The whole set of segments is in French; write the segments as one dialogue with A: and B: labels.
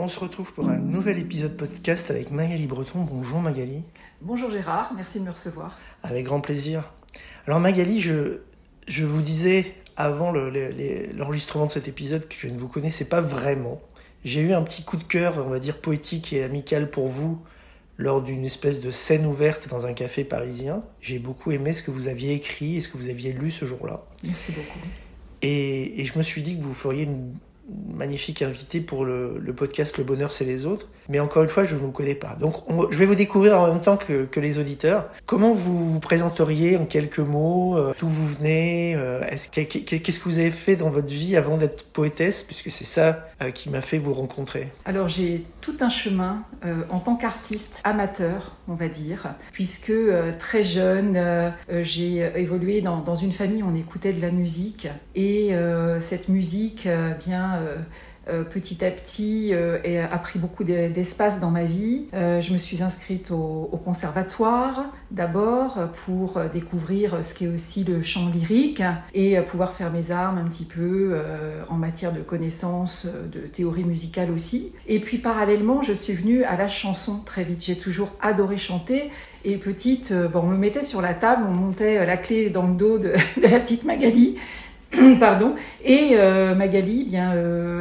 A: On se retrouve pour un nouvel épisode podcast avec Magali Breton. Bonjour Magali.
B: Bonjour Gérard, merci de me recevoir.
A: Avec grand plaisir. Alors Magali, je vous disais avant l'enregistrement de cet épisode que je ne vous connaissais pas vraiment. J'ai eu un petit coup de cœur, on va dire poétique et amical pour vous lors d'une espèce de scène ouverte dans un café parisien. J'ai beaucoup aimé ce que vous aviez écrit et ce que vous aviez lu ce jour-là.
B: Merci beaucoup.
A: Et je me suis dit que vous feriez une magnifique invité pour le podcast Le Bonheur c'est les autres, mais encore une fois je ne vous connais pas, donc je vais vous découvrir en même temps que les auditeurs. Comment vous vous présenteriez en quelques mots, d'où vous venez, qu'est-ce que vous avez fait dans votre vie avant d'être poétesse, puisque c'est ça qui m'a fait vous rencontrer.
B: Alors j'ai tout un chemin en tant qu'artiste amateur, on va dire, puisque très jeune j'ai évolué dans une famille où on écoutait de la musique et cette musique petit à petit a pris beaucoup d'espace dans ma vie. Je me suis inscrite au conservatoire d'abord pour découvrir ce qu'est aussi le chant lyrique et pouvoir faire mes armes un petit peu en matière de connaissances, de théorie musicale aussi. Et puis parallèlement, je suis venue à la chanson très vite. J'ai toujours adoré chanter. Et petite, on me mettait sur la table, on montait la clé dans le dos de la petite Magali. Pardon. Et Magali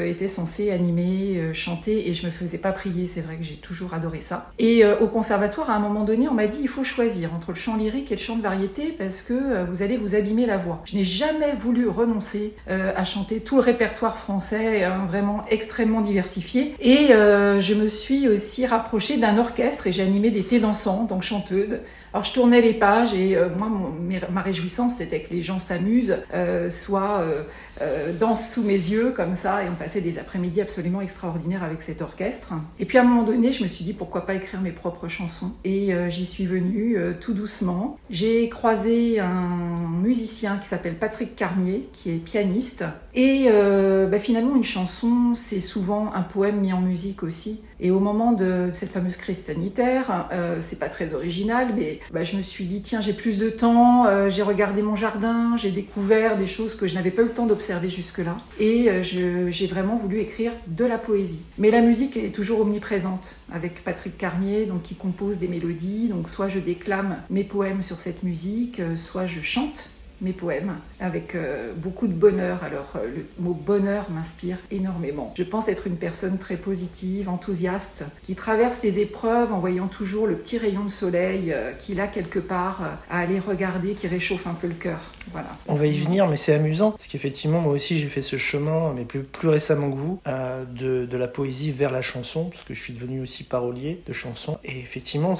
B: était censée animer, chanter, et je me faisais pas prier. C'est vrai que j'ai toujours adoré ça. Et au conservatoire, à un moment donné, on m'a dit il faut choisir entre le chant lyrique et le chant de variété parce que vous allez vous abîmer la voix. Je n'ai jamais voulu renoncer à chanter tout le répertoire français, vraiment extrêmement diversifié. Et je me suis aussi rapprochée d'un orchestre et j'ai animé des thés dansants, donc chanteuse. Alors je tournais les pages et moi ma réjouissance c'était que les gens s'amusent, soit dansent sous mes yeux comme ça, et on passait des après-midi absolument extraordinaires avec cet orchestre. Et puis à un moment donné je me suis dit pourquoi pas écrire mes propres chansons, et j'y suis venue tout doucement. J'ai croisé un musicien qui s'appelle Patrick Carmier qui est pianiste, et finalement une chanson c'est souvent un poème mis en musique aussi. Et au moment de cette fameuse crise sanitaire, c'est pas très original, mais je me suis dit tiens j'ai plus de temps, j'ai regardé mon jardin, j'ai découvert des choses que je n'avais pas eu le temps d'observer jusque-là, et j'ai vraiment voulu écrire de la poésie. Mais la musique est toujours omniprésente avec Patrick Carmier, donc qui compose des mélodies, donc soit je déclame mes poèmes sur cette musique, soit je chante mes poèmes avec beaucoup de bonheur. Alors le mot bonheur m'inspire énormément. Je pense être une personne très positive, enthousiaste, qui traverse les épreuves en voyant toujours le petit rayon de soleil qu'il a quelque part à aller regarder, qui réchauffe un peu le cœur. Voilà.
A: On va y venir, mais c'est amusant parce qu'effectivement moi aussi j'ai fait ce chemin, mais plus récemment que vous, de la poésie vers la chanson, parce que je suis devenu aussi parolier de chansons. Et effectivement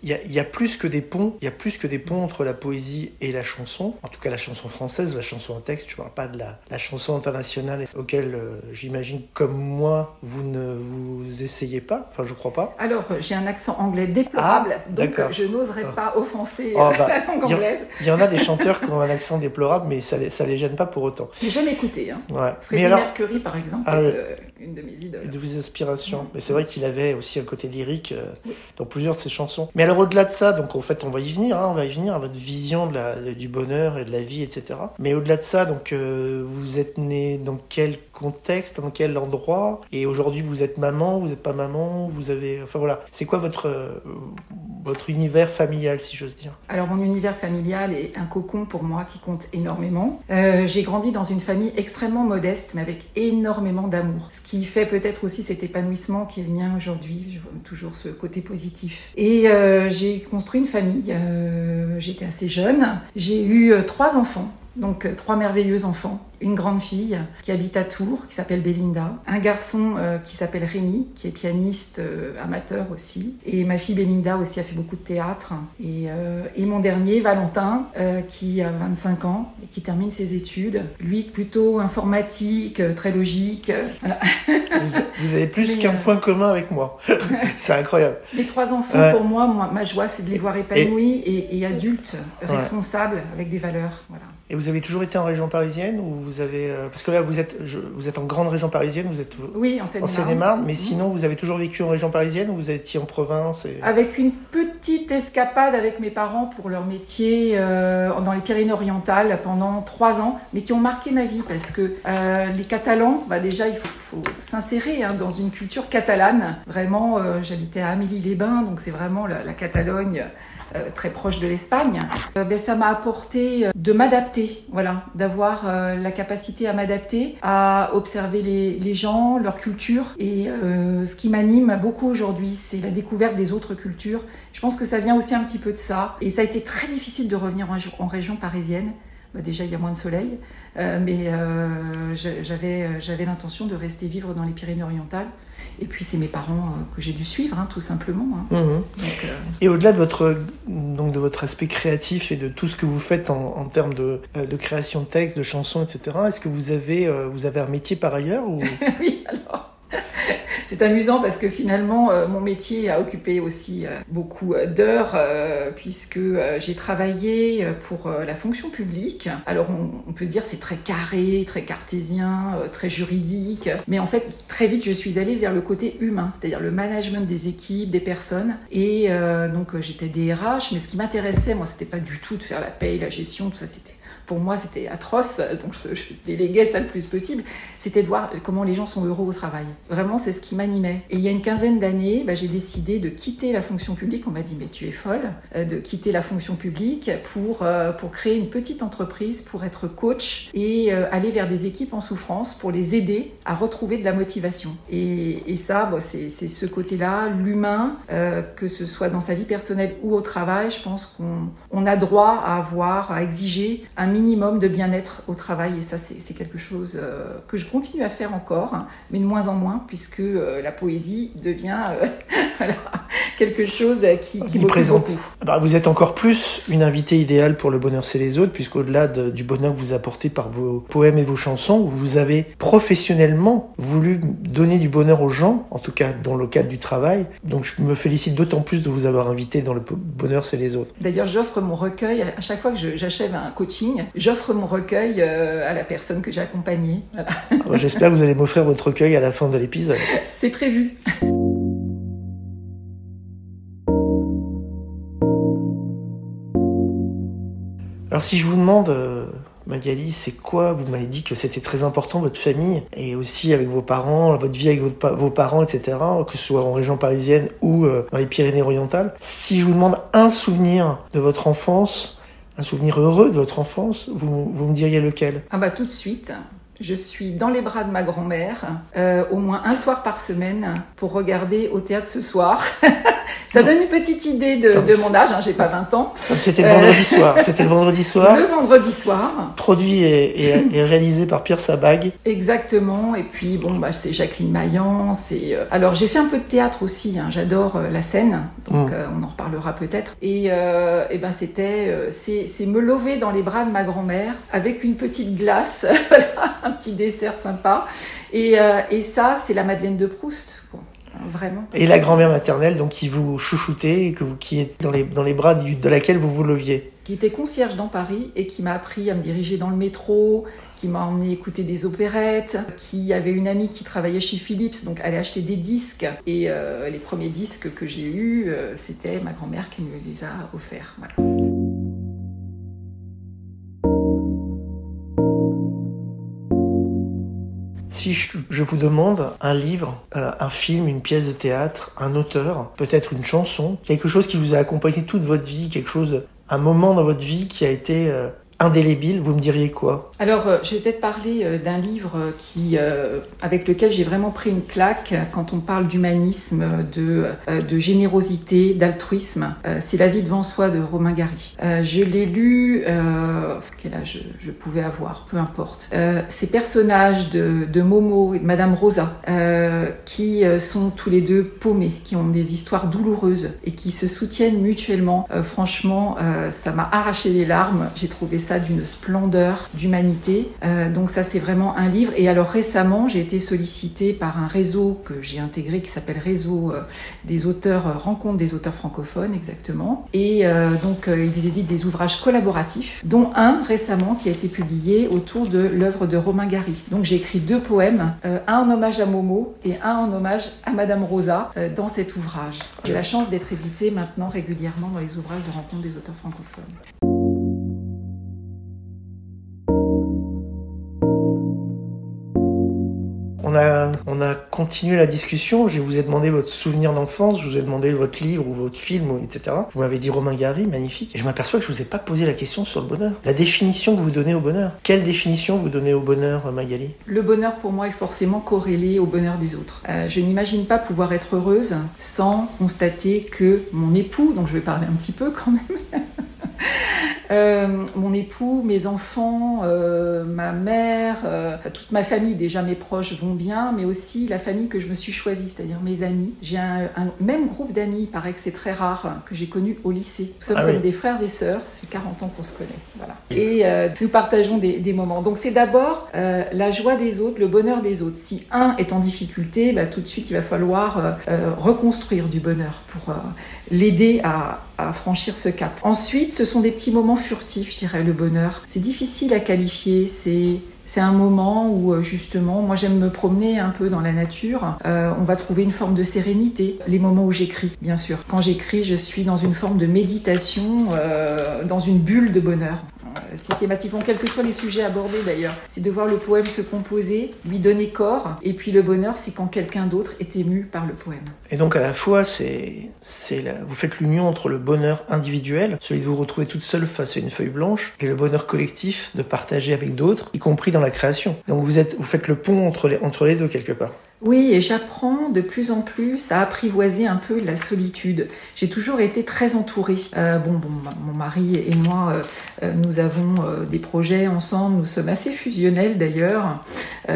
A: il y a plus que des ponts, entre la poésie et la chanson. En tout cas la chanson française, la chanson en texte, je ne parle pas de la chanson internationale auquel j'imagine comme moi vous ne vous essayez pas, enfin je crois pas.
B: Alors j'ai un accent anglais déplorable, donc je n'oserais pas offenser la langue anglaise.
A: Il y en a des chanteurs qui ont un accent déplorable, mais ça les gêne pas pour autant.
B: J'ai jamais écouté.
A: Ouais.
B: Freddie Mercury par exemple est une de mes idoles.
A: De vos inspirations. Mais c'est vrai qu'il avait aussi un côté lyrique dans plusieurs de ses chansons. Mais alors au-delà de ça, donc en fait on va y venir à votre vision du bonheur et de la vie, etc. Mais au-delà de ça, donc vous êtes né dans quel contexte, dans quel endroit, et aujourd'hui vous êtes maman, vous n'êtes pas maman, vous avez, enfin voilà, c'est quoi votre univers familial, si j'ose dire? Alors
B: mon univers familial est un cocon pour moi qui compte énormément. J'ai grandi dans une famille extrêmement modeste, mais avec énormément d'amour, ce qui fait peut-être aussi cet épanouissement qui est le mien aujourd'hui, toujours ce côté positif. Et j'ai construit une famille, j'étais assez jeune, j'ai eu 3 enfants. Donc 3 merveilleux enfants, une grande fille qui habite à Tours, qui s'appelle Belinda, un garçon qui s'appelle Rémi, qui est pianiste amateur aussi, et ma fille Belinda aussi a fait beaucoup de théâtre, et mon dernier, Valentin, qui a 25 ans et qui termine ses études, lui plutôt informatique, très logique. Voilà.
A: Vous avez plus qu'un point commun avec moi, c'est incroyable.
B: Les 3 enfants, pour moi, ma joie c'est de les voir épanouis et adultes, responsables, avec des valeurs, voilà.
A: Et vous avez toujours été en région parisienne, ou vous avez parce que là vous êtes en grande région parisienne, vous êtes
B: oui, en Seine-et-Marne,
A: mais sinon vous avez toujours vécu en région parisienne ou vous étiez en province
B: Avec une petite petite escapade avec mes parents pour leur métier dans les Pyrénées-Orientales pendant 3 ans, mais qui ont marqué ma vie parce que les Catalans, déjà il faut s'insérer dans une culture catalane. Vraiment, j'habitais à Amélie-les-Bains, donc c'est vraiment la Catalogne. Très proche de l'Espagne, ça m'a apporté de m'adapter, voilà, d'avoir la capacité à m'adapter, à observer les gens, leur culture. Et ce qui m'anime beaucoup aujourd'hui, c'est la découverte des autres cultures. Je pense que ça vient aussi un petit peu de ça. Et ça a été très difficile de revenir en région parisienne. Déjà, il y a moins de soleil, mais j'avais l'intention de rester vivre dans les Pyrénées-Orientales. Et puis, c'est mes parents que j'ai dû suivre, tout simplement. Donc,
A: Et au-delà de votre aspect créatif et de tout ce que vous faites en termes de création de textes, de chansons, etc., est-ce que vous avez un métier par ailleurs ou...
B: Oui, alors... C'est amusant parce que finalement, mon métier a occupé aussi beaucoup d'heures puisque j'ai travaillé pour la fonction publique. Alors, on peut se dire c'est très carré, très cartésien, très juridique. Mais en fait, très vite, je suis allée vers le côté humain, c'est-à-dire le management des équipes, des personnes. Et donc, j'étais DRH, mais ce qui m'intéressait, moi, c'était pas du tout de faire la paye, la gestion, tout ça, pour moi, c'était atroce, donc je déléguais ça le plus possible. C'était de voir comment les gens sont heureux au travail. Vraiment, c'est ce qui m'animait. Et il y a une quinzaine d'années, j'ai décidé de quitter la fonction publique. On m'a dit, mais tu es folle, de quitter la fonction publique pour créer une petite entreprise, pour être coach et aller vers des équipes en souffrance pour les aider à retrouver de la motivation. Et ça, c'est ce côté-là, l'humain, que ce soit dans sa vie personnelle ou au travail, je pense qu'on a droit à exiger un minimum de bien-être au travail, et ça c'est quelque chose que je continue à faire encore, mais de moins en moins puisque la poésie devient quelque chose qui m'occupe beaucoup.
A: Vous êtes encore plus une invitée idéale pour Le Bonheur c'est les autres, puisqu'au-delà du bonheur que vous apportez par vos poèmes et vos chansons, vous avez professionnellement voulu donner du bonheur aux gens, en tout cas dans le cadre du travail. Donc je me félicite d'autant plus de vous avoir invité dans Le Bonheur c'est les autres.
B: D'ailleurs, j'offre mon recueil à chaque fois que j'achève un coaching. J'offre mon recueil à la personne que j'ai accompagnée. Voilà.
A: Alors, j'espère que vous allez m'offrir votre recueil à la fin de l'épisode.
B: C'est prévu.
A: Alors si je vous demande, Magali, c'est quoi? Vous m'avez dit que c'était très important, votre famille, et aussi avec vos parents, votre vie avec vos parents, etc., que ce soit en région parisienne ou dans les Pyrénées-Orientales. Si je vous demande un souvenir de votre enfance, un souvenir heureux de votre enfance, vous me diriez lequel?
B: Tout de suite. Je suis dans les bras de ma grand-mère, au moins un soir par semaine, pour regarder au théâtre ce soir. Ça donne une petite idée de mon âge, j'ai pas 20 ans.
A: C'était le vendredi soir. C'était le vendredi soir.
B: Le vendredi soir.
A: Produit et réalisé par Pierre Sabag.
B: Exactement. Et puis, c'est Jacqueline Maillan. Alors, j'ai fait un peu de théâtre aussi. J'adore la scène. Donc, on en reparlera peut-être. Et c'est me lever dans les bras de ma grand-mère avec une petite glace. Voilà, un petit dessert sympa. Et ça, c'est la Madeleine de Proust, quoi. Vraiment.
A: Et la grand-mère maternelle, donc, qui vous chouchoutait et qui est dans les bras de laquelle vous vous leviez.
B: Qui était concierge dans Paris et qui m'a appris à me diriger dans le métro, qui m'a emmené écouter des opérettes, qui avait une amie qui travaillait chez Philips, donc allait acheter des disques. Et les premiers disques que j'ai eus, c'était ma grand-mère qui me les a offerts. Voilà.
A: Si je vous demande un livre, un film, une pièce de théâtre, un auteur, peut-être une chanson, quelque chose qui vous a accompagné toute votre vie, un moment dans votre vie qui a été indélébile, vous me diriez quoi?
B: Alors, je vais peut-être parler d'un livre avec lequel j'ai vraiment pris une claque quand on parle d'humanisme, de générosité, d'altruisme. C'est La vie devant soi de Romain Gary. Je l'ai lu, quel âge je pouvais avoir, peu importe. Ces personnages de Momo et de Madame Rosa, qui sont tous les deux paumés, qui ont des histoires douloureuses et qui se soutiennent mutuellement. Franchement, ça m'a arraché les larmes. J'ai trouvé ça ça d'une splendeur, d'humanité. Donc ça, c'est vraiment un livre. Et alors récemment, j'ai été sollicitée par un réseau que j'ai intégré qui s'appelle Réseau des auteurs, Rencontre des auteurs francophones, exactement. Et donc, ils éditent des ouvrages collaboratifs, dont un récemment qui a été publié autour de l'œuvre de Romain Gary. Donc j'ai écrit 2 poèmes, un en hommage à Momo et un en hommage à Madame Rosa dans cet ouvrage. J'ai la chance d'être éditée maintenant régulièrement dans les ouvrages de Rencontre des auteurs francophones.
A: On a continué la discussion, je vous ai demandé votre souvenir d'enfance, je vous ai demandé votre livre ou votre film, etc. Vous m'avez dit Romain Gary, magnifique. Et je m'aperçois que je vous ai pas posé la question sur le bonheur. La définition que vous donnez au bonheur. Quelle définition vous donnez au bonheur, Magali ?
B: Le bonheur pour moi est forcément corrélé au bonheur des autres. Je n'imagine pas pouvoir être heureuse sans constater que mon époux, dont je vais parler un petit peu quand même, mon époux, mes enfants, ma mère, toute ma famille, déjà mes proches vont bien, mais aussi la famille que je me suis choisie, c'est-à-dire mes amis. J'ai un même groupe d'amis, il paraît que c'est très rare, que j'ai connu au lycée. Nous sommes comme des frères et sœurs, ça fait 40 ans qu'on se connaît. Voilà. Et nous partageons des moments. Donc c'est d'abord la joie des autres, le bonheur des autres. Si un est en difficulté, tout de suite il va falloir reconstruire du bonheur pour l'aider à franchir ce cap. Ensuite, ce sont des petits moments furtifs, je dirais, le bonheur. C'est difficile à qualifier, c'est un moment où, justement, moi j'aime me promener un peu dans la nature. On va trouver une forme de sérénité. Les moments où j'écris, bien sûr. Quand j'écris, je suis dans une forme de méditation, dans une bulle de bonheur. Systématiquement, quels que soient les sujets abordés d'ailleurs. C'est de voir le poème se composer, lui donner corps. Et puis le bonheur, c'est quand quelqu'un d'autre est ému par le poème.
A: Et donc à la fois, vous faites l'union entre le bonheur individuel, celui de vous retrouver toute seule face à une feuille blanche, et le bonheur collectif de partager avec d'autres, y compris dans la création. Donc vous faites le pont entre les deux quelque part.
B: Oui, et j'apprends de plus en plus à apprivoiser un peu la solitude. J'ai toujours été très entourée. Mon mari et moi, nous avons des projets ensemble. Nous sommes assez fusionnels d'ailleurs.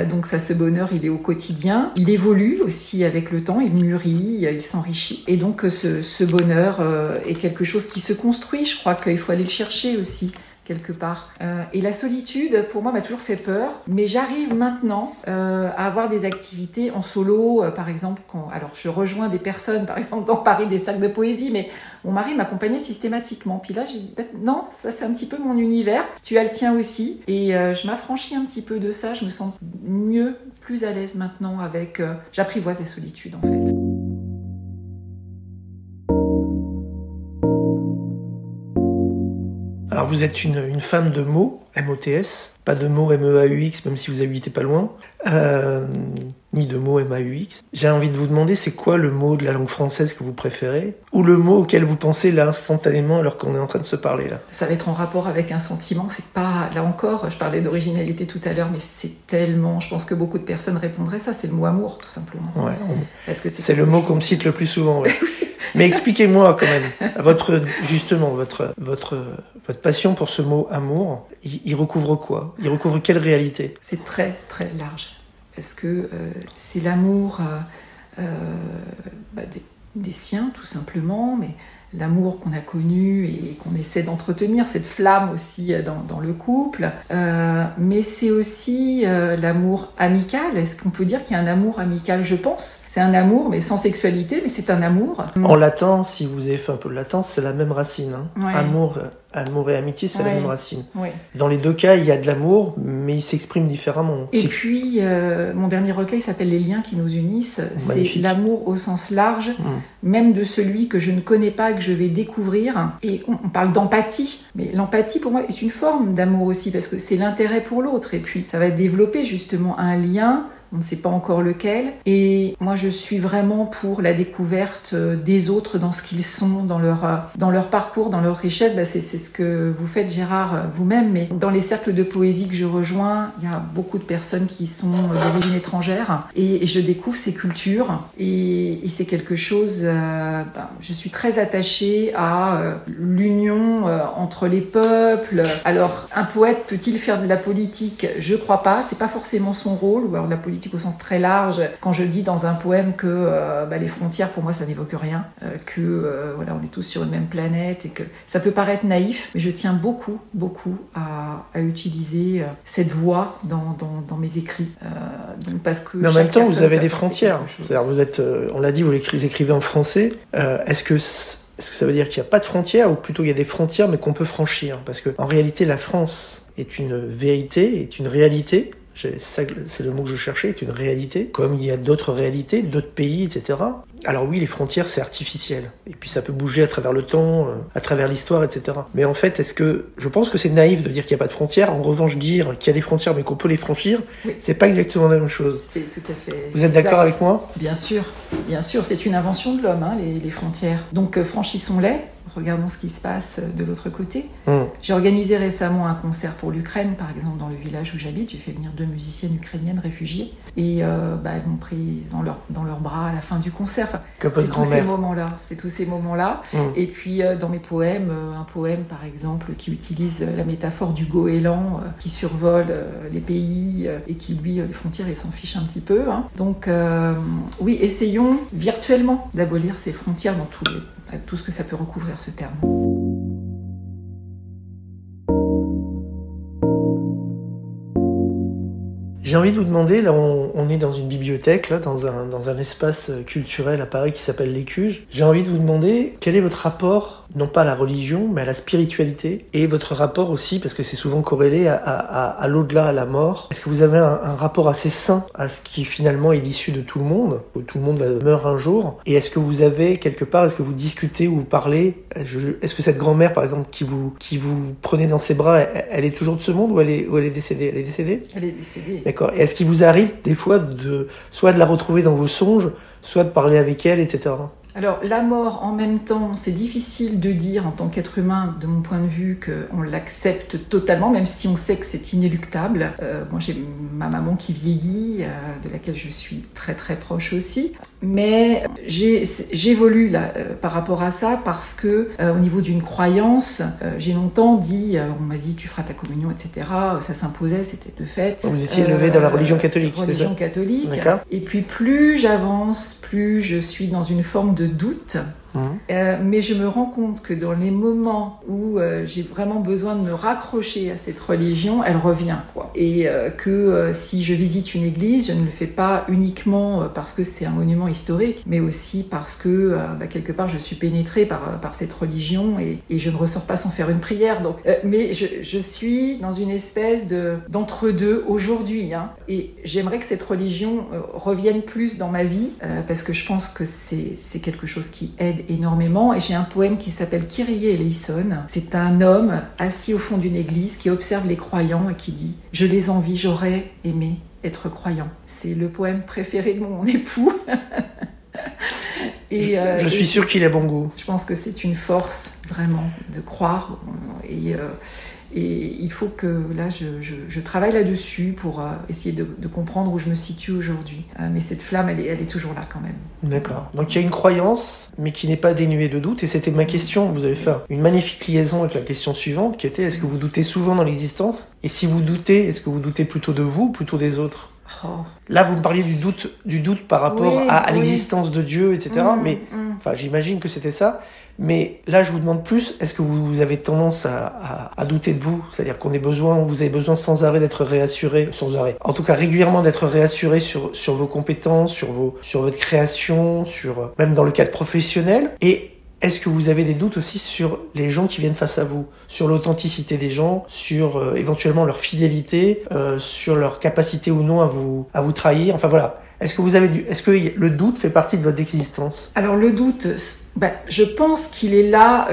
B: Donc ça, ce bonheur, il est au quotidien. Il évolue aussi avec le temps. Il mûrit, il s'enrichit. Et donc ce bonheur est quelque chose qui se construit. Je crois qu'il faut aller le chercher aussi, quelque part. Et la solitude, pour moi, m'a toujours fait peur, mais j'arrive maintenant à avoir des activités en solo, par exemple, alors je rejoins des personnes, par exemple, dans Paris, des cercles de poésie, mais mon mari m'accompagnait systématiquement. Puis là, j'ai dit, non, ça c'est un petit peu mon univers, tu as le tien aussi, et je m'affranchis un petit peu de ça, je me sens mieux, plus à l'aise maintenant avec... j'apprivoise la solitude, en fait.
A: Alors vous êtes une femme de mots, M-O-T-S, pas de mots M-E-A-U-X, même si vous habitez pas loin, ni de mots M-A-U-X. J'ai envie de vous demander, c'est quoi le mot de la langue française que vous préférez, ou le mot auquel vous pensez là instantanément alors qu'on est en train de se parler là?
B: Ça va être en rapport avec un sentiment, c'est pas, là encore, je parlais d'originalité tout à l'heure, mais c'est tellement, je pense que beaucoup de personnes répondraient ça, c'est le mot amour, tout simplement.
A: Ouais,
B: parce que
A: c'est le mot qu'on me cite le plus souvent, ouais. Mais expliquez-moi quand même, votre passion pour ce mot amour, il recouvre quoi? Il recouvre quelle réalité?
B: C'est très très large, parce que c'est l'amour des siens tout simplement, mais l'amour qu'on a connu et qu'on essaie d'entretenir, cette flamme aussi dans le couple, mais c'est aussi l'amour amical. Est-ce qu'on peut dire qu'il y a un amour amical? Je pense. C'est un amour, mais sans sexualité, mais c'est un amour.
A: En latin, si vous avez fait un peu de latin, c'est la même racine. Hein. Ouais. Amour et amitié, c'est la même racine. Ouais. Dans les deux cas, il y a de l'amour, mais il s'exprime différemment.
B: Et puis, mon dernier recueil s'appelle Les liens qui nous unissent. Magnifique. C'est l'amour au sens large, même de celui que je ne connais pas, que je vais découvrir. Et on parle d'empathie, mais l'empathie, pour moi, est une forme d'amour aussi, parce que c'est l'intérêt pour l'autre. Et puis, ça va développer justement un lien. On ne sait pas encore lequel. Et moi, je suis vraiment pour la découverte des autres dans ce qu'ils sont, dans leur parcours, dans leur richesse. C'est ce que vous faites, Gérard, vous-même. Mais dans les cercles de poésie que je rejoins, il y a beaucoup de personnes qui sont d'origine étrangère. Et je découvre ces cultures. Et c'est quelque chose... je suis très attachée à l'union entre les peuples. Alors, un poète peut-il faire de la politique? Je crois pas. C'est pas forcément son rôle. Ou alors de la politique politique au sens très large. Quand je dis dans un poème que les frontières, pour moi, ça n'évoque rien, voilà, on est tous sur une même planète et que ça peut paraître naïf, mais je tiens beaucoup, beaucoup à utiliser cette voix dans mes écrits. Parce que
A: mais en même temps, vous avez des frontières. C'est-à-dire, vous êtes, on l'a dit, vous écrivez en français. Est-ce que ça veut dire qu'il n'y a pas de frontières, ou plutôt il y a des frontières mais qu'on peut franchir? Parce que en réalité, la France est une vérité, est une réalité. C'est le mot que je cherchais, est une réalité, comme il y a d'autres réalités, d'autres pays, etc. Alors oui, les frontières, c'est artificiel. Et puis ça peut bouger à travers le temps, à travers l'histoire, etc. Mais en fait, je pense que c'est naïf de dire qu'il n'y a pas de frontières. En revanche, dire qu'il y a des frontières mais qu'on peut les franchir, oui. C'est pas exactement la même chose.
B: C'est tout à fait.
A: Vous êtes d'accord avec moi?
B: Bien sûr, c'est une invention de l'homme, les frontières. Donc franchissons-les. Regardons ce qui se passe de l'autre côté. J'ai organisé récemment un concert pour l'Ukraine, par exemple, dans le village où j'habite. J'ai fait venir 2 musiciennes ukrainiennes réfugiées. Et elles m'ont pris dans leurs bras à la fin du concert. Enfin, c'est tous ces moments-là. Et puis, dans mes poèmes, un poème, par exemple, qui utilise la métaphore du goéland qui survole les pays et qui, lui, les frontières, il s'en fiche un petit peu. Donc, oui, essayons virtuellement d'abolir ces frontières dans tout ce que ça peut recouvrir, ce terme.
A: J'ai envie de vous demander, là on est dans une bibliothèque, là, dans un espace culturel à Paris qui s'appelle l'Écuge. J'ai envie de vous demander quel est votre rapport, non pas à la religion, mais à la spiritualité, et votre rapport aussi, parce que c'est souvent corrélé à l'au-delà, à la mort. Est-ce que vous avez un rapport assez sain à ce qui finalement est l'issue de tout le monde, où tout le monde meurt un jour? Et est-ce que vous avez quelque part, est-ce que vous discutez ou vous parlez, est-ce que cette grand-mère par exemple qui vous prenait dans ses bras, elle est toujours de ce monde ou elle est décédée? Elle est décédée?
B: Elle est décédée.
A: D'accord. Et est-ce qu'il vous arrive des fois soit de la retrouver dans vos songes, soit de parler avec elle, etc.
B: Alors, la mort, en même temps, c'est difficile de dire en tant qu'être humain, de mon point de vue, qu'on l'accepte totalement, même si on sait que c'est inéluctable. Moi, j'ai ma maman qui vieillit, de laquelle je suis très très proche aussi. Mais j'évolue là par rapport à ça parce que au niveau d'une croyance, j'ai longtemps dit, on m'a dit tu feras ta communion, etc. Ça s'imposait, c'était de fait.
A: Vous étiez élevé dans la religion catholique, c'est ça?
B: Religion catholique.
A: D'accord.
B: Et puis plus j'avance, plus je suis dans une forme de doute. Mais je me rends compte que dans les moments où j'ai vraiment besoin de me raccrocher à cette religion, elle revient, quoi. Et que si je visite une église, je ne le fais pas uniquement parce que c'est un monument historique, mais aussi parce que quelque part je suis pénétrée par cette religion et je ne ressors pas sans faire une prière. Donc, mais je suis dans une espèce d'entre-deux aujourd'hui, et j'aimerais que cette religion revienne plus dans ma vie parce que je pense que c'est quelque chose qui aide énormément. Et j'ai un poème qui s'appelle Kyrie eleison. C'est un homme assis au fond d'une église qui observe les croyants et qui dit « Je les envie, j'aurais aimé être croyant ». C'est le poème préféré de mon époux.
A: Je suis sûre qu'il a bon goût.
B: Je pense que c'est une force, vraiment, de croire. Et il faut que là, je travaille là-dessus pour essayer de comprendre où je me situe aujourd'hui. Mais cette flamme, elle est toujours là quand même.
A: D'accord. Donc il y a une croyance, mais qui n'est pas dénuée de doute. Et c'était ma question. Vous avez fait une magnifique liaison avec la question suivante, qui était est-ce que vous doutez souvent dans l'existence? Et si vous doutez, est-ce que vous doutez plutôt de vous ou plutôt des autres? Là, vous me parliez du doute par rapport à l'existence de Dieu, etc. Mais enfin, j'imagine que c'était ça. Mais là, je vous demande plus, est-ce que vous avez tendance à douter de vous? C'est-à-dire vous avez besoin sans arrêt d'être réassuré, sans arrêt. En tout cas, régulièrement d'être réassuré sur vos compétences, sur votre création, même dans le cadre professionnel. Et est-ce que vous avez des doutes aussi sur les gens qui viennent face à vous, sur l'authenticité des gens, sur éventuellement leur fidélité, sur leur capacité ou non à vous trahir? Enfin voilà. Est-ce que le doute fait partie de votre existence?
B: Alors le doute, je pense qu'il est là,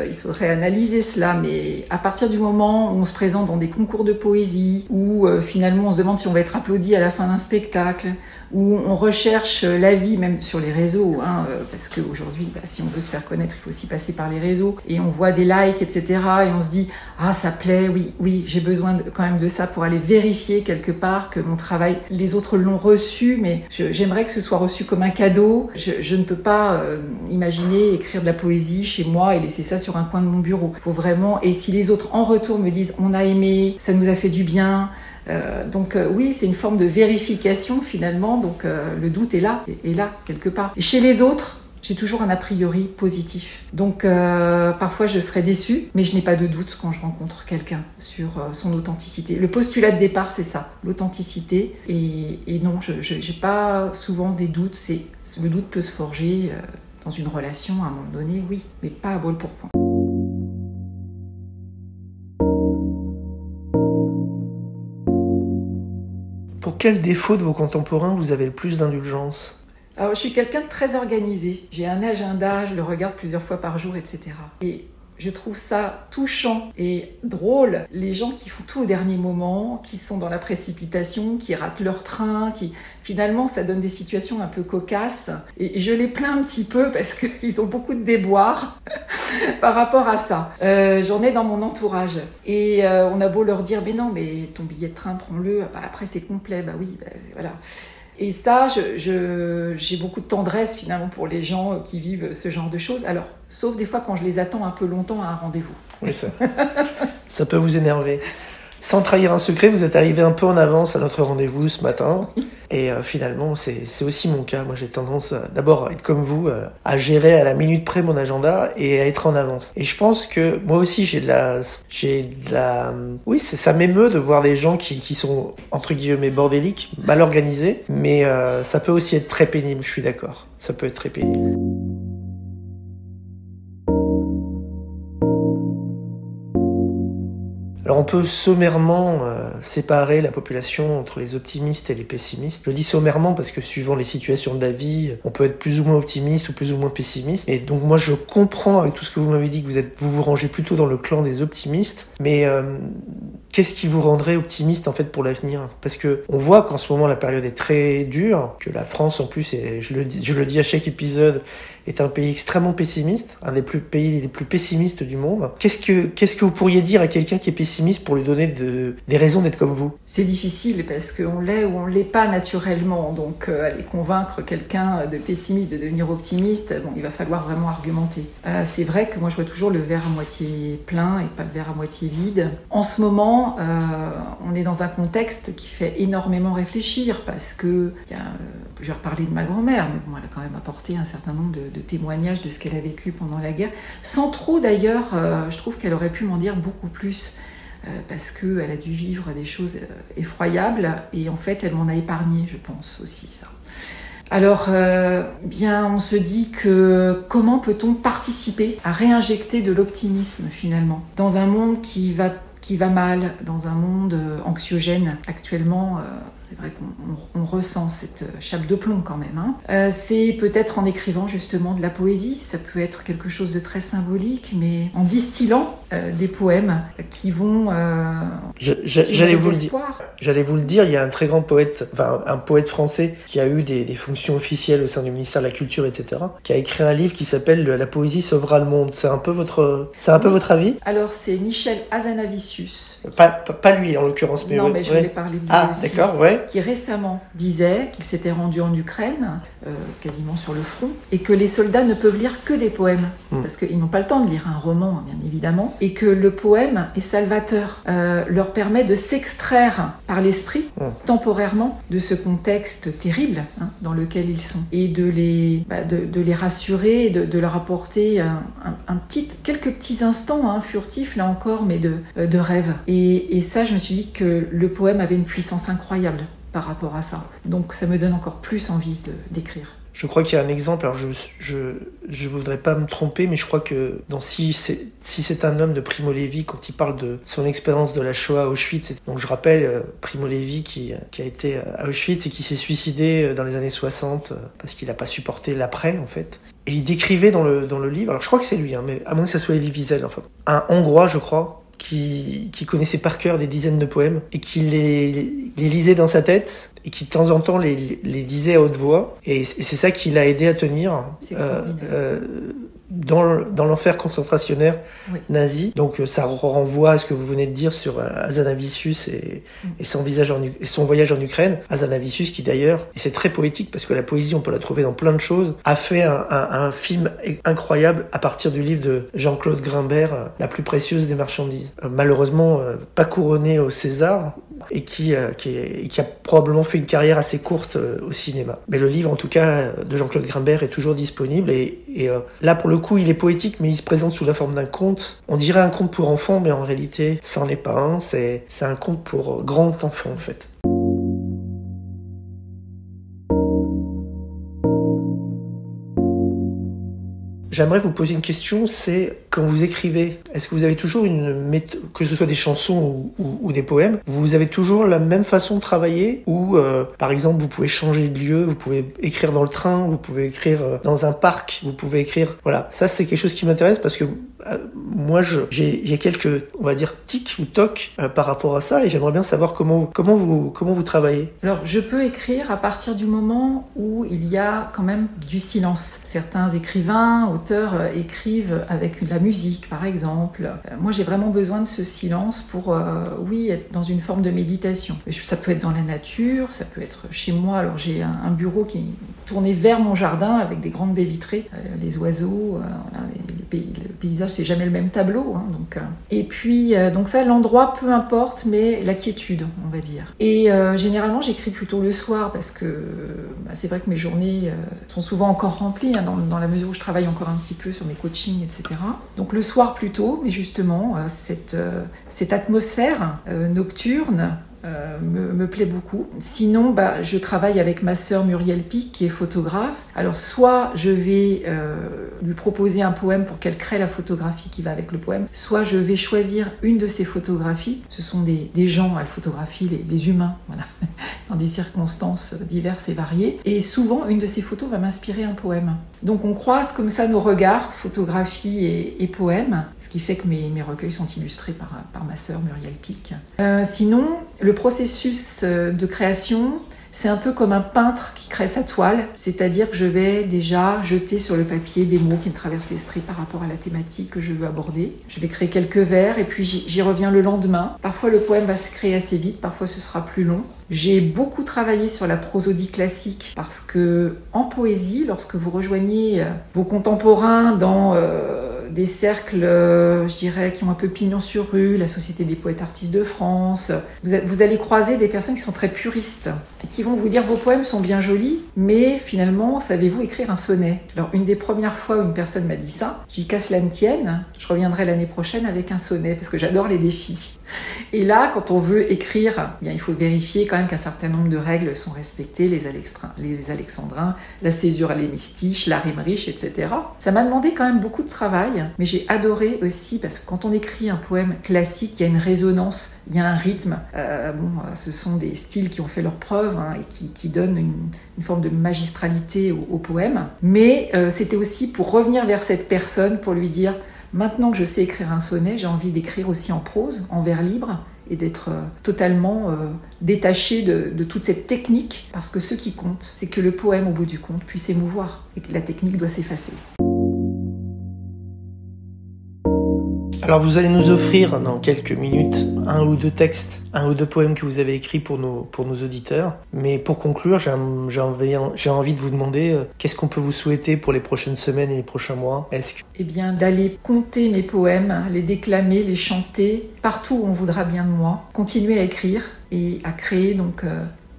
B: il faudrait analyser cela, mais à partir du moment où on se présente dans des concours de poésie, où finalement on se demande si on va être applaudi à la fin d'un spectacle, où on recherche la vie, même sur les réseaux, parce qu'aujourd'hui, si on veut se faire connaître, il faut aussi passer par les réseaux, et on voit des likes, etc., et on se dit « Ah, ça plaît, oui, j'ai besoin quand même de ça pour aller vérifier quelque part que mon travail, les autres l'ont reçu, mais j'aimerais que ce soit reçu comme un cadeau. Je ne peux pas imaginer écrire de la poésie chez moi et laisser ça sur un coin de mon bureau. Faut vraiment, et si les autres en retour me disent « On a aimé, ça nous a fait du bien », Oui, c'est une forme de vérification finalement, donc le doute est là quelque part. Et chez les autres, j'ai toujours un a priori positif. Donc parfois je serai déçue, mais je n'ai pas de doute quand je rencontre quelqu'un sur son authenticité. Le postulat de départ, c'est ça, l'authenticité. Et non, je n'ai pas souvent des doutes. Le doute peut se forger dans une relation à un moment donné, oui, mais pas à brûle-pourpoint.
A: Pour quel défaut de vos contemporains vous avez le plus d'indulgence ?
B: Alors, je suis quelqu'un de très organisé. J'ai un agenda, je le regarde plusieurs fois par jour, etc. Et je trouve ça touchant et drôle. Les gens qui font tout au dernier moment, qui sont dans la précipitation, qui ratent leur train, finalement, ça donne des situations un peu cocasses. Et je les plains un petit peu parce qu'ils ont beaucoup de déboires par rapport à ça. J'en ai dans mon entourage. Et on a beau leur dire, mais non, mais ton billet de train, prends-le. Bah, après, c'est complet. Bah oui, bah, voilà. Et ça, j'ai beaucoup de tendresse finalement pour les gens qui vivent ce genre de choses. Alors, sauf des fois quand je les attends un peu longtemps à un rendez-vous.
A: Oui, ça peut vous énerver. Sans trahir un secret, vous êtes arrivé un peu en avance à notre rendez-vous ce matin. Et finalement, c'est aussi mon cas. Moi, j'ai tendance d'abord à être comme vous, à gérer à la minute près mon agenda et à être en avance. Et je pense que moi aussi, oui, ça m'émeut de voir des gens qui sont, entre guillemets, bordéliques, mal organisés. Mais ça peut aussi être très pénible, je suis d'accord. Ça peut être très pénible. Alors on peut sommairement séparer la population entre les optimistes et les pessimistes. Je dis sommairement parce que suivant les situations de la vie, on peut être plus ou moins optimiste ou plus ou moins pessimiste. Et donc moi je comprends avec tout ce que vous m'avez dit que vous rangez plutôt dans le clan des optimistes. Mais qu'est-ce qui vous rendrait optimiste en fait pour l'avenir ? Parce que on voit qu'en ce moment la période est très dure, que la France en plus, et je le dis à chaque épisode, est un pays extrêmement pessimiste, un des pays les plus pessimistes du monde. Qu'est-ce que vous pourriez dire à quelqu'un qui est pessimiste pour lui donner des raisons d'être comme vous ?
B: C'est difficile parce qu'on l'est ou on l'est pas naturellement. Donc aller convaincre quelqu'un de pessimiste de devenir optimiste, bon, il va falloir vraiment argumenter. C'est vrai que moi je vois toujours le verre à moitié plein et pas le verre à moitié vide. En ce moment, on est dans un contexte qui fait énormément réfléchir parce que je vais reparler de ma grand-mère, mais bon, elle a quand même apporté un certain nombre de témoignages de ce qu'elle a vécu pendant la guerre, sans trop d'ailleurs, je trouve qu'elle aurait pu m'en dire beaucoup plus, parce qu'elle a dû vivre des choses effroyables, et en fait, elle m'en a épargné, je pense aussi ça. Alors, on se dit que comment peut-on participer à réinjecter de l'optimisme finalement, dans un monde qui va mal, dans un monde anxiogène actuellement. C'est vrai qu'on ressent cette chape de plomb quand même. C'est peut-être en écrivant justement de la poésie, ça peut être quelque chose de très symbolique, mais en distillant des poèmes qui vont...
A: J'allais vous le dire, il y a un très grand poète, enfin un poète français qui a eu des fonctions officielles au sein du ministère de la Culture, etc., qui a écrit un livre qui s'appelle « La poésie sauvera le monde ». C'est un peu votre avis ?
B: Alors c'est Michel Hazanavicius.
A: Pas lui en l'occurrence, mais...
B: Non, mais je voulais parler de lui aussi.
A: D'accord, ouais.
B: Qui récemment disait qu'il s'était rendu en Ukraine, quasiment sur le front, et que les soldats ne peuvent lire que des poèmes, parce qu'ils n'ont pas le temps de lire un roman, bien évidemment, et que le poème est salvateur, leur permet de s'extraire par l'esprit, temporairement, de ce contexte terrible dans lequel ils sont, et de les rassurer, de leur apporter quelques petits instants, furtifs là encore, mais de rêve. Et ça, je me suis dit que le poème avait une puissance incroyable par rapport à ça. Donc ça me donne encore plus envie d'écrire.
A: Je crois qu'il y a un exemple, alors je voudrais pas me tromper, mais je crois que dans Si c'est un homme de Primo Levi, quand il parle de son expérience de la Shoah à Auschwitz, donc je rappelle Primo Levi qui a été à Auschwitz et qui s'est suicidé dans les années 60 parce qu'il n'a pas supporté l'après en fait. Et il décrivait dans le livre, alors je crois que c'est lui, mais à moins que ça soit Elie Wiesel, enfin, un Hongrois je crois, qui connaissait par cœur des dizaines de poèmes et qui les lisait dans sa tête et qui de temps en temps les disait à haute voix, et c'est ça qui l'a aidé à tenir dans l'enfer concentrationnaire nazi. Donc ça renvoie à ce que vous venez de dire sur Hazanavicius et son voyage en Ukraine. Hazanavicius qui d'ailleurs, et c'est très poétique parce que la poésie on peut la trouver dans plein de choses, a fait un film incroyable à partir du livre de Jean-Claude Grimbert, La plus précieuse des marchandises. Malheureusement pas couronné au César, et qui a probablement fait une carrière assez courte au cinéma. Mais le livre, en tout cas, de Jean-Claude Grimbert est toujours disponible et là, pour le coup, il est poétique, mais il se présente sous la forme d'un conte. On dirait un conte pour enfants, mais en réalité, ça n'en est pas un. C'est un conte pour grands enfants, en fait. J'aimerais vous poser une question, c'est quand vous écrivez, est-ce que vous avez toujours une méthode, que ce soit des chansons ou des poèmes, vous avez toujours la même façon de travailler ou par exemple vous pouvez changer de lieu, vous pouvez écrire dans le train, vous pouvez écrire dans un parc, vous pouvez écrire, voilà, ça c'est quelque chose qui m'intéresse parce que moi j'ai quelques, on va dire, tics ou tocs par rapport à ça et j'aimerais bien savoir comment vous travaillez.
B: Alors je peux écrire à partir du moment où il y a quand même du silence. Certains écrivains, auteurs écrivent avec de la musique par exemple. Moi j'ai vraiment besoin de ce silence pour être dans une forme de méditation. Ça peut être dans la nature, ça peut être chez moi. Alors j'ai un bureau qui est tourné vers mon jardin avec des grandes baies vitrées, les oiseaux, le paysage c'est jamais le même tableau. Et puis donc ça l'endroit peu importe, mais la quiétude on va dire. Et généralement j'écris plutôt le soir parce que c'est vrai que mes journées sont souvent encore remplies dans la mesure où je travaille encore un petit peu sur mes coachings, etc. Donc le soir plutôt, mais justement, cette atmosphère nocturne me plaît beaucoup. Sinon, je travaille avec ma sœur Muriel Pic, qui est photographe. Alors, soit je vais lui proposer un poème pour qu'elle crée la photographie qui va avec le poème, soit je vais choisir une de ses photographies. Ce sont des gens, elle photographie les humains, voilà, dans des circonstances diverses et variées. Et souvent, une de ses photos va m'inspirer un poème. Donc, on croise comme ça nos regards, photographie et poème, ce qui fait que mes recueils sont illustrés par ma sœur Muriel Pic. Sinon, le processus de création, c'est un peu comme un peintre qui crée sa toile, c'est-à-dire que je vais déjà jeter sur le papier des mots qui me traversent l'esprit par rapport à la thématique que je veux aborder. Je vais créer quelques vers et puis j'y reviens le lendemain. Parfois le poème va se créer assez vite, parfois ce sera plus long. J'ai beaucoup travaillé sur la prosodie classique parce que en poésie, lorsque vous rejoignez vos contemporains dans des cercles, je dirais, qui ont un peu pignon sur rue, la Société des poètes artistes de France, vous allez croiser des personnes qui sont très puristes et qui vont vous dire vos poèmes sont bien jolis, mais finalement, savez-vous écrire un sonnet? Alors, une des premières fois où une personne m'a dit ça, j'ai dit qu'à cela ne tienne, je reviendrai l'année prochaine avec un sonnet parce que j'adore les défis. Et là, quand on veut écrire, il faut vérifier quand même qu'un certain nombre de règles sont respectées, les alexandrins, la césure à l'hémistiche, la rime riche, etc. Ça m'a demandé quand même beaucoup de travail, mais j'ai adoré aussi parce que quand on écrit un poème classique, il y a une résonance, il y a un rythme. Ce sont des styles qui ont fait leurs preuves et qui donnent une forme de magistralité au poème. Mais c'était aussi pour revenir vers cette personne, pour lui dire maintenant que je sais écrire un sonnet, j'ai envie d'écrire aussi en prose, en vers libre, et d'être totalement détaché de toute cette technique, parce que ce qui compte, c'est que le poème, au bout du compte, puisse émouvoir, et que la technique doit s'effacer.
A: Alors vous allez nous offrir dans quelques minutes un ou deux textes, un ou deux poèmes que vous avez écrits pour nos auditeurs. Mais pour conclure, j'ai envie de vous demander qu'est-ce qu'on peut vous souhaiter pour les prochaines semaines et les prochains mois?
B: Eh bien, d'aller compter mes poèmes, les déclamer, les chanter, partout où on voudra bien de moi. Continuer à écrire et à créer donc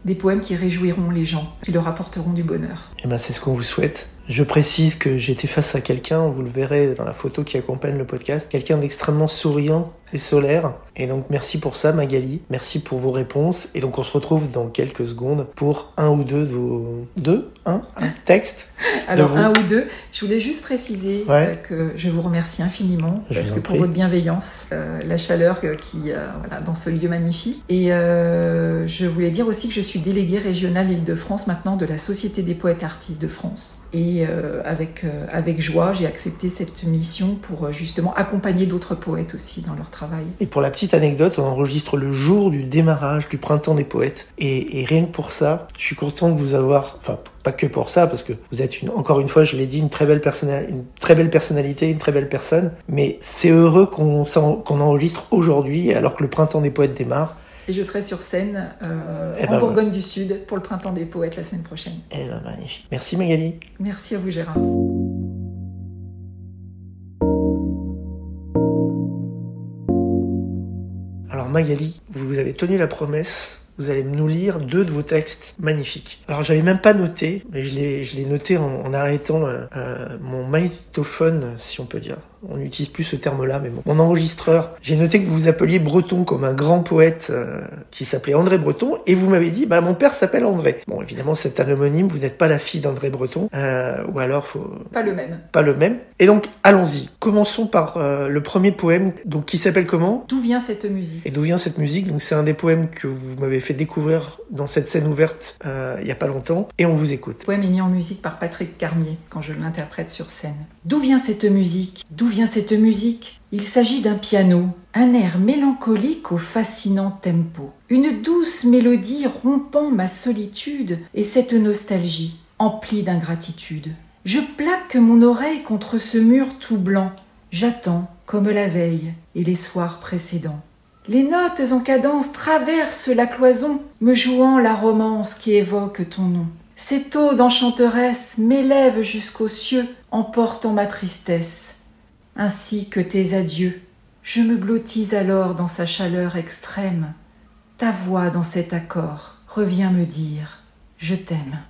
B: des poèmes qui réjouiront les gens, qui leur apporteront du bonheur.
A: Eh bien, c'est ce qu'on vous souhaite. Je précise que j'étais face à quelqu'un, vous le verrez dans la photo qui accompagne le podcast, quelqu'un d'extrêmement souriant et solaire. Et donc merci pour ça Magali, merci pour vos réponses. Et donc on se retrouve dans quelques secondes pour un ou deux de vos... un texte.
B: Alors un ou deux, je voulais juste préciser que je vous remercie infiniment parce que pour votre bienveillance, la chaleur dans ce lieu magnifique. Et je voulais dire aussi que je suis déléguée régionale Île-de-France maintenant de la Société des poètes artistes de France. Et avec joie, j'ai accepté cette mission pour justement accompagner d'autres poètes aussi dans leur travail. Et
A: pour la petite anecdote, on enregistre le jour du démarrage du Printemps des poètes. Et rien que pour ça, je suis content de vous avoir... Enfin, pas que pour ça, parce que vous êtes, encore une fois, je l'ai dit, une très belle personnalité, une très belle personne. Mais c'est heureux qu'on enregistre aujourd'hui, alors que le Printemps des poètes démarre.
B: Et je serai sur scène en Bourgogne du Sud pour le Printemps des poètes la semaine prochaine.
A: Eh ben magnifique. Merci Magali.
B: Merci à vous Gérard. Alors
A: Magali, vous avez tenu la promesse. Vous allez nous lire 2 de vos textes magnifiques. Alors j'avais même pas noté, mais je l'ai noté en arrêtant mon magnétophone, si on peut dire. On n'utilise plus ce terme-là, mais bon. Mon enregistreur, j'ai noté que vous vous appeliez Breton comme un grand poète qui s'appelait André Breton, et vous m'avez dit, mon père s'appelle André. Bon, évidemment, c'est un homonyme, vous n'êtes pas la fille d'André Breton, ou alors faut...
B: Pas le même.
A: Pas le même. Et donc, allons-y. Commençons par le premier poème, donc qui s'appelle comment ?
B: D'où vient cette musique ?
A: Et d'où vient cette musique ? Donc c'est un des poèmes que vous m'avez fait découvrir dans cette scène ouverte il y a pas longtemps, et on vous écoute.
B: Le poème est mis en musique par Patrick Carmier quand je l'interprète sur scène. D'où vient cette musique ? D'où vient cette musique ? Il s'agit d'un piano, un air mélancolique au fascinant tempo, une douce mélodie rompant ma solitude et cette nostalgie emplie d'ingratitude. Je plaque mon oreille contre ce mur tout blanc, j'attends comme la veille et les soirs précédents. Les notes en cadence traversent la cloison, me jouant la romance qui évoque ton nom. Cette eau d'enchanteresse m'élève jusqu'aux cieux, emportant ma tristesse, ainsi que tes adieux. Je me blottis alors dans sa chaleur extrême. Ta voix dans cet accord revient me dire « Je t'aime ».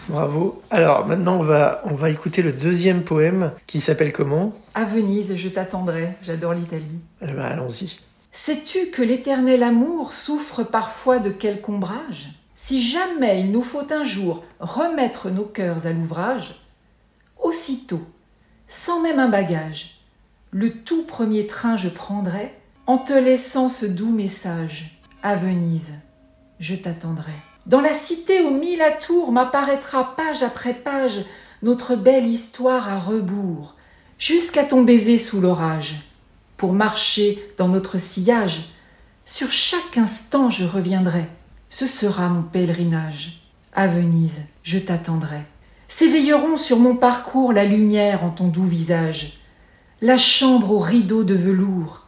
A: Bravo. Alors maintenant on va écouter le deuxième poème qui s'appelle comment ?
B: À Venise, je t'attendrai. J'adore l'Italie.
A: Allons-y.
B: Sais-tu que l'éternel amour souffre parfois de quelque ombrage ? Si jamais il nous faut un jour remettre nos cœurs à l'ouvrage, aussitôt, sans même un bagage, le tout premier train je prendrai en te laissant ce doux message. À Venise, je t'attendrai. Dans la cité aux 1000 atours m'apparaîtra page après page notre belle histoire à rebours, jusqu'à ton baiser sous l'orage. Pour marcher dans notre sillage, sur chaque instant je reviendrai. Ce sera mon pèlerinage. À Venise, je t'attendrai. S'éveilleront sur mon parcours la lumière en ton doux visage, la chambre aux rideaux de velours,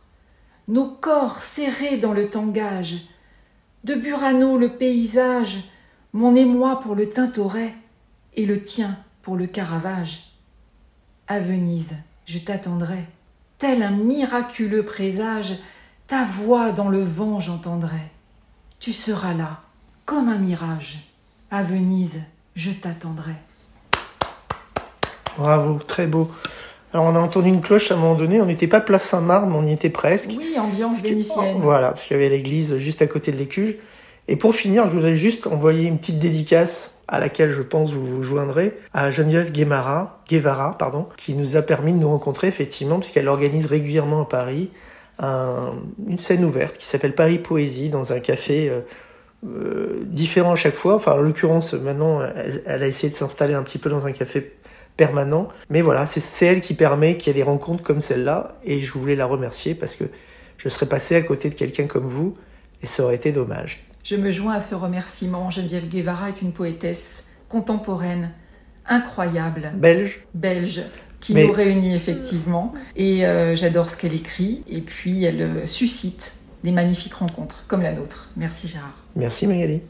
B: nos corps serrés dans le tangage, de Burano le paysage, mon émoi pour le Tintoret et le tien pour le Caravage. À Venise, je t'attendrai, tel un miraculeux présage, ta voix dans le vent j'entendrai. Tu seras là, comme un mirage. À Venise, je t'attendrai.
A: Bravo, très beau. Alors on a entendu une cloche à un moment donné, on n'était pas place Saint-Marc, mais on y était presque.
B: Oui, ambiance vénitienne.
A: Voilà, parce qu'il y avait l'église juste à côté de l'Écuge. Et pour finir, je voudrais juste envoyer une petite dédicace à laquelle je pense vous vous joindrez, à Geneviève Guevara, qui nous a permis de nous rencontrer effectivement, puisqu'elle organise régulièrement à Paris une scène ouverte qui s'appelle Paris Poésie, dans un café différent à chaque fois. Enfin, en l'occurrence, maintenant, elle a essayé de s'installer un petit peu dans un café permanent. Mais voilà, c'est elle qui permet qu'il y ait des rencontres comme celle-là. Et je voulais la remercier parce que je serais passé à côté de quelqu'un comme vous et ça aurait été dommage.
B: Je me joins à ce remerciement. Geneviève Guevara est une poétesse contemporaine, incroyable.
A: Belge,
B: qui nous réunit effectivement. Et j'adore ce qu'elle écrit. Et puis elle suscite des magnifiques rencontres comme la nôtre. Merci Gérard.
A: Merci Magali.